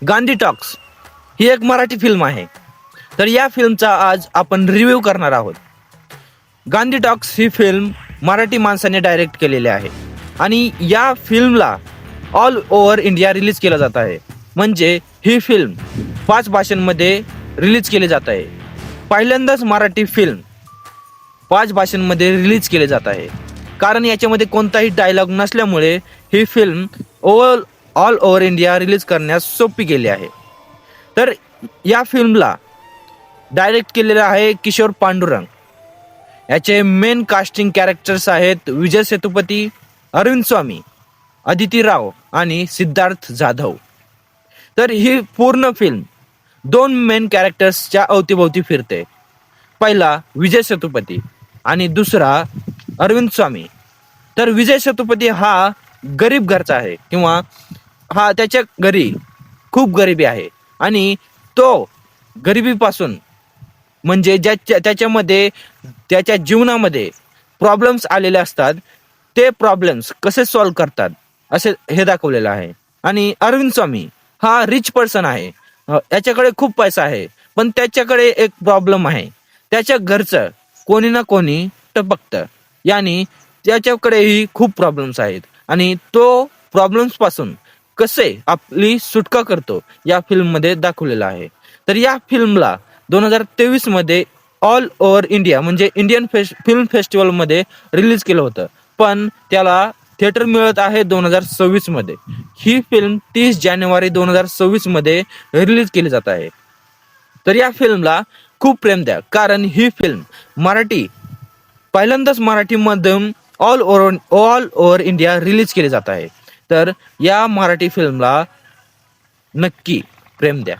Gandhi talks ही एक Marathi film आहे. तर या फिल्मचा आज आपण रिव्ह्यू करणार आहोत. गांधी टॉक्स ही फिल्म मराठी माणसाने डायरेक्ट केलेली आहे आणि या फिल्मला ऑल ओव्हर इंडिया रिलीज केलं जात आहे. म्हणजे ही फिल्म 5 भाषांमध्ये रिलीज केली जात आहे. पहिल्यांदाच मराठी फिल्म 5 भाषांमध्ये रिलीज केले जात आहे. कारण याच्यामध्ये कोणताही डायलॉग नसल्यामुळे ही film all over India release करण्यास सोपी गेली आहे. तर या फिल्मला डायरेक्ट केलेलं आहे किशोर पांडुरंग. याचे मेन कास्टिंग कॅरेक्टर्स आहेत विजय सेतुपती, अरविंद स्वामी, अदिती राव आणि सिद्धार्थ जाधव. तर ही पूर्ण फिल्म 2 मेन कॅरेक्टर्सच्या अवतीभोवती फिरते. पहिला विजय सेतुपती आणि दुसरा अरविंद स्वामी. तर विजय सेतुपती हा गरीब घरचा आहे किंवा त्याच्या घरी खूप गरिबी आहे आणि तो गरिबीपासून म्हणजे त्याच्यामध्ये त्याच्या जीवनामध्ये प्रॉब्लेम्स आलेले असतात, ते प्रॉब्लेम्स कसे सॉल्व्ह करतात असे हे दाखवलेलं आहे. आणि अरविंद स्वामी हा रिच पर्सन आहे, याच्याकडे खूप पैसा आहे, पण त्याच्याकडे एक प्रॉब्लेम आहे. त्याच्या घरचं कोणी ना कोणी टपकतं, यानी त्याच्याकडेही खूप प्रॉब्लेम्स आहेत आणि तो प्रॉब्लेम्स पासून कसे आपली सुटका करतो या फिल्ममध्ये दाखवलेला आहे. तर या फिल्मला 2023 मध्ये ऑल ओव्हर इंडिया म्हणजे इंडियन फिल्म फेस्टिवलमध्ये रिलीज केलं होतं, पण त्याला थिएटर मिळत आहे 2026 मध्ये. ही फिल्म 30 जानेवारी 2026 मध्ये रिलीज केली जात आहे. तर या फिल्मला खूप प्रेम द्या, कारण ही फिल्म पहिल्यांदाच मराठीमधून ऑल ओव्हर इंडिया रिलीज केली जात आहे. तर या मराठी फिल्मला नक्की प्रेम द्या.